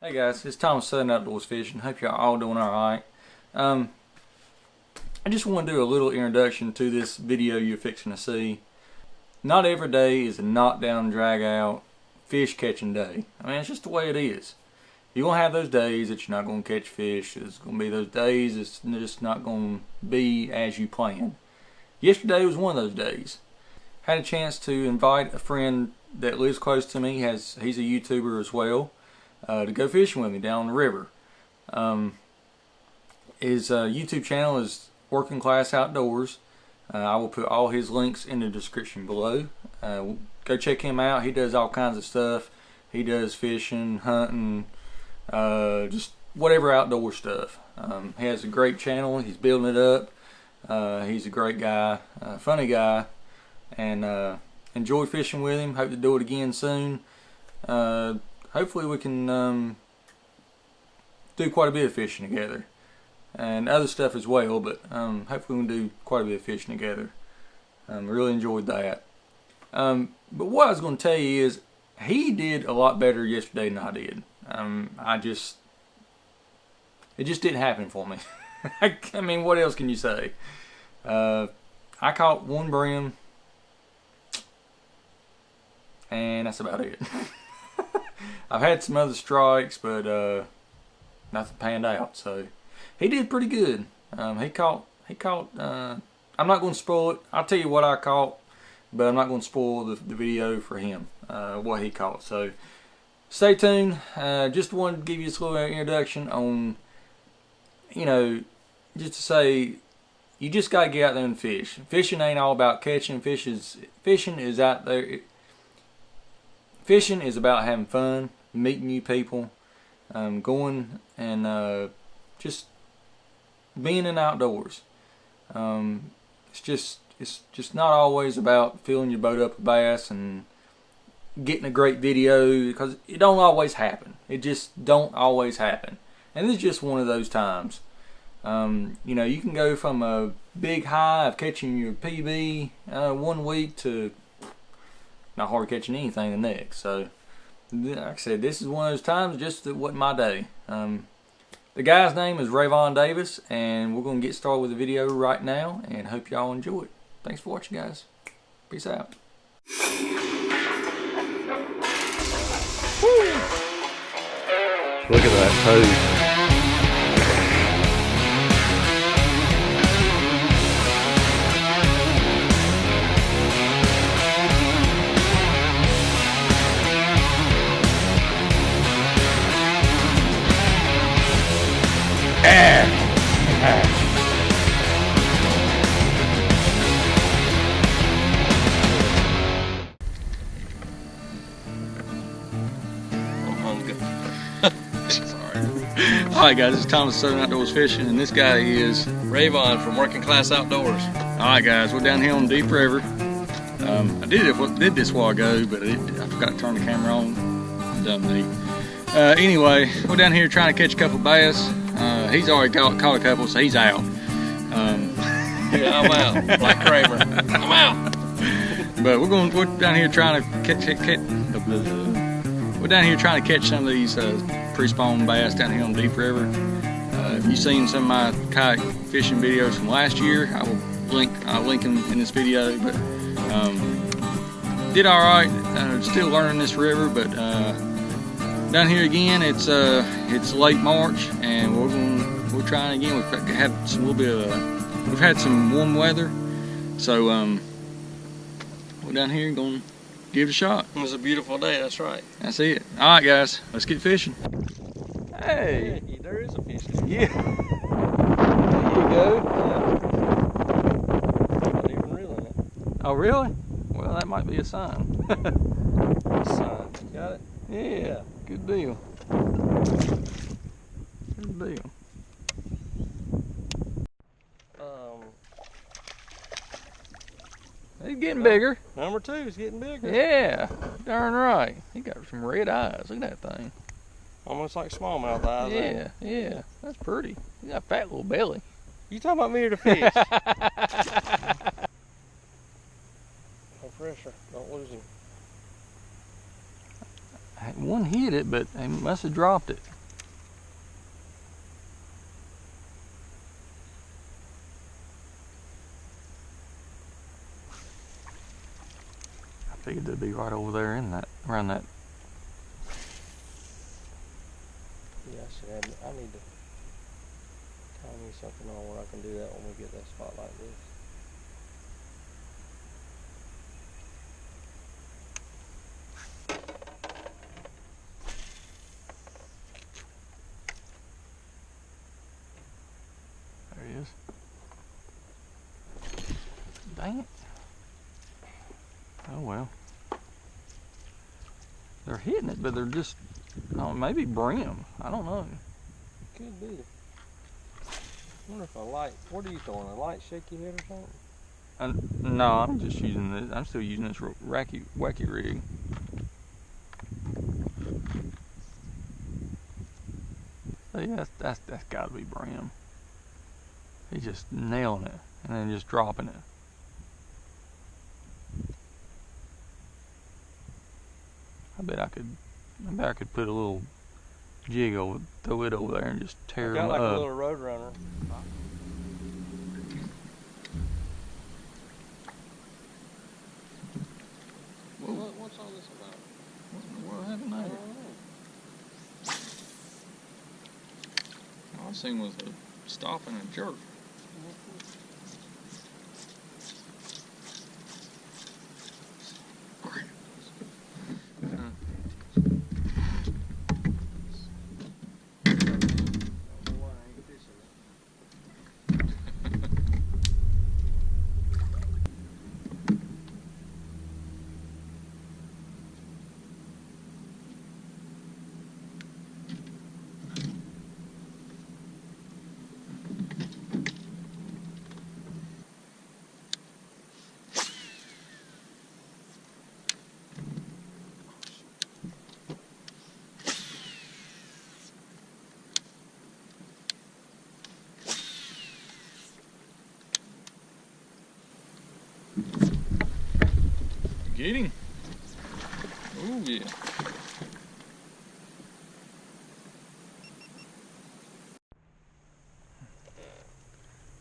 Hey guys, it's Thomas Southern Outdoors Fishing. Hope y'all all doing alright. I just want to do a little introduction to this video you're fixing to see. Not every day is a knockdown, drag out, fish catching day. I mean, it's just the way it is. You're going to have those days that you're not going to catch fish. There's going to be those days it's just not going to be as you planned. Yesterday was one of those days. Had a chance to invite a friend that lives close to me. He's a YouTuber as well. To go fishing with me down the river. His YouTube channel is Working Class Outdoors. I will put all his links in the description below. Go check him out. He does all kinds of stuff. He does fishing, hunting, just whatever outdoor stuff. He has a great channel. He's building it up. He's a great guy, funny guy, and enjoy fishing with him. Hope to do it again soon. Hopefully we can do quite a bit of fishing together and other stuff as well, but hopefully we can do quite a bit of fishing together. Really enjoyed that. But what I was going to tell you is he did a lot better yesterday than I did. It just didn't happen for me. I mean, what else can you say? I caught one brim and that's about it. I've had some other strikes, but nothing panned out. So he did pretty good. He caught. I'm not going to spoil it. I'll tell you what I caught, but I'm not going to spoil the video for him. What he caught. So stay tuned. Just wanted to give you this little introduction on, just to say, you just got to get out there and fish. Fishing ain't all about catching. Fishing is out there. Fishing is about having fun, meeting new people, going and just being in outdoors. It's just not always about filling your boat up with bass and getting a great video, because it don't always happen. It just don't always happen. And this is just one of those times. You can go from a big high of catching your PB 1 week to not hard catching anything the next. So, like I said, this is one of those times just that wasn't my day. The guy's name is Rayvon Davis, and we're going to get started with the video right now, and hope y'all enjoy it. Thanks for watching, guys. Peace out. Woo. Look at that pose. Alright guys, it's Thomas Southern Outdoors Fishing, and this guy is Rayvon from Working Class Outdoors. Alright guys, we're down here on Deep River. I did this a while ago, but I forgot to turn the camera on. Dumb me. Anyway, we're down here trying to catch a couple bass. He's already caught a couple, so he's out. Yeah, I'm out. Like Kramer. I'm out. But we're down here trying to catch some of these pre-spawn bass down here on Deep River. If you've seen some of my kayak fishing videos from last year, I'll link them in this video. But did all right. Still learning this river, but down here again, it's late March, and we're trying again. We've had some warm weather, so we're down here going to give it a shot. It was a beautiful day, that's right. That's it. All right, guys, let's get fishing. Hey, there is a fish. Yeah. There you go. Not even reeling it. Oh, really? Well, that might be a sign. Sign. Got it? Yeah. Good deal. Good deal. He's getting bigger. Number 2 is getting bigger. Yeah, darn right. He got some red eyes. Look at that thing. Almost like smallmouth eyes. Yeah, yeah. That's pretty. He got a fat little belly. You talking about me or the fish? No pressure. Don't lose him. One hit it, but they must have dropped it. I figured they'd be right over there in that, around that. Yeah, I need to find me something on where I can do that when we get that spot like this. There he is. Dang it. Oh well. They're hitting it, but they're just, oh, maybe brim. I don't know. Could be. I wonder if a light, what are you throwing, a light shaky head or something? No, I'm just using this. I'm still using this wacky rig. So yeah, that's got to be brim. He's just nailing it and then just dropping it. I bet I could put a little jig over, throw it over there and just tear them got like up. a little road runner. What's all this about? What in the world happened I there? don't know. All I seen was a stop and a jerk. Get him. Oh yeah.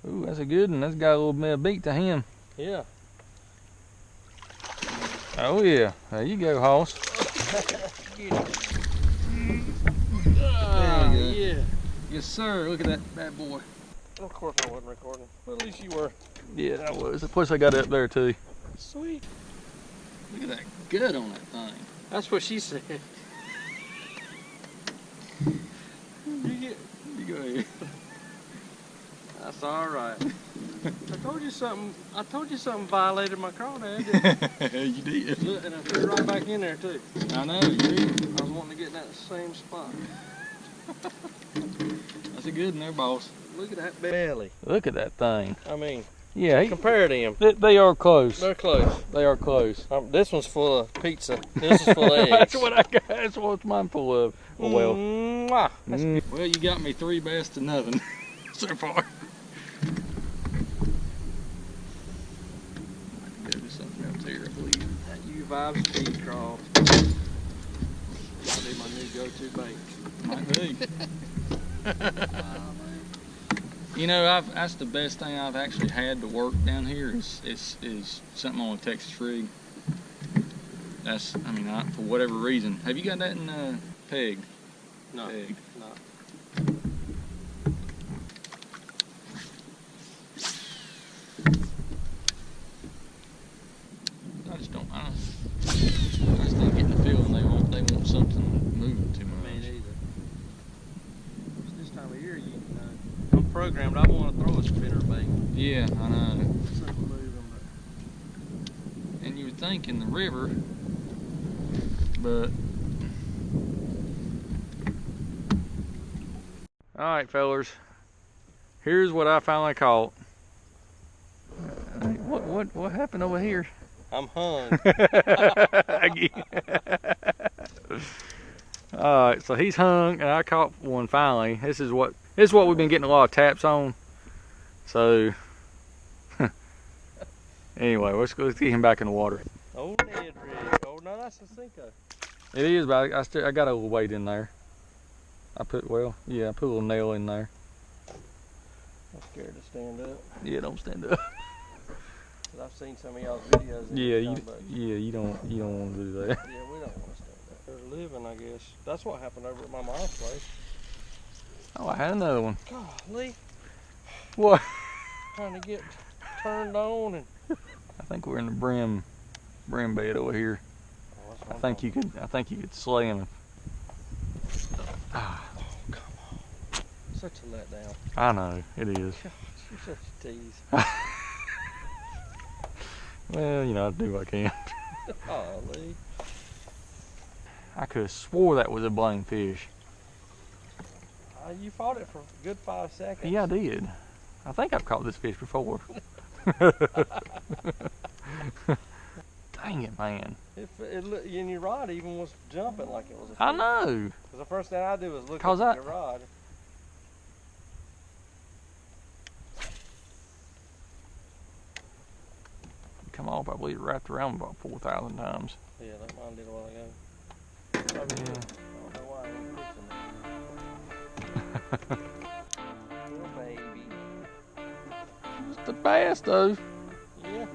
Ooh, that's a good one. That's got a little bit of beat to him. Yeah. Oh yeah. There you go, Hoss. Yeah. Yes, sir. Look at that bad boy. Of course I wasn't recording. But at least you were. Yeah, that was. Plus I got it up there too. Sweet. Look at that gut on that thing. That's what she said. You go ahead. That's all right. I told you something violated my crawdad. You did. Look, and I threw it right back in there too. I know, you did. I was wanting to get in that same spot. That's a good one there, boss. Look at that belly. Look at that thing. I mean, Yeah, compare them. they are close. They're close. They are close. This one's full of pizza. This is full of eggs. That's what I got. That's what mine full of. Oh well. Mwah. Well, you got me 3 best to nothing so far. Go to something else here, I believe. That U-Vibe speed crawl. That'll be my new go-to bait. Might be. You know, that's the best thing I've actually had to work down here is something on a Texas rig. That's, I mean, for whatever reason. Have you got that in peg? No. Peg. No. I just ain't getting the feeling they want something moving too much. Me neither. It's this time of year, I'm programmed. I want to throw a spinner bait. Yeah, I know. Something moving, And you would think in the river, but. All right, fellers. Here's what I finally caught. What happened over here? I'm hung. All right, so he's hung, and I caught one finally. This is what we've been getting a lot of taps on. So anyway, let's get him back in the water. Old Ned rig. Oh no, that's a Cinco. It is, but I got a little weight in there. I put a little nail in there. I'm scared to stand up. Yeah, don't stand up. 'Cause I've seen some of y'all's videos. And You don't want to do that. Yeah, we don't want to stand up. They're living, I guess. That's what happened over at my mom's place. Oh, I had another one. Golly, What? trying to get turned on and. I think we're in the brim bed over here. Oh, that's what I think you could slay him. Ah, Oh, come on. Such a letdown. I know it is. Gosh, you're such a tease. Well, I do what I can. Golly. I could have swore that was a blamed fish. You fought it for a good 5 seconds. Yeah, I did. I think I've caught this fish before. Dang it, man. And your rod even was jumping like it was a fish. I know. 'Cause the first thing I do is look at 'Cause your rod. Come off, I believe it wrapped around about 4,000 times. Yeah, that mine did a while ago. Probably Yeah. did. I don't know why I ain't fishing it. Little baby. It's the bass, though. Yeah.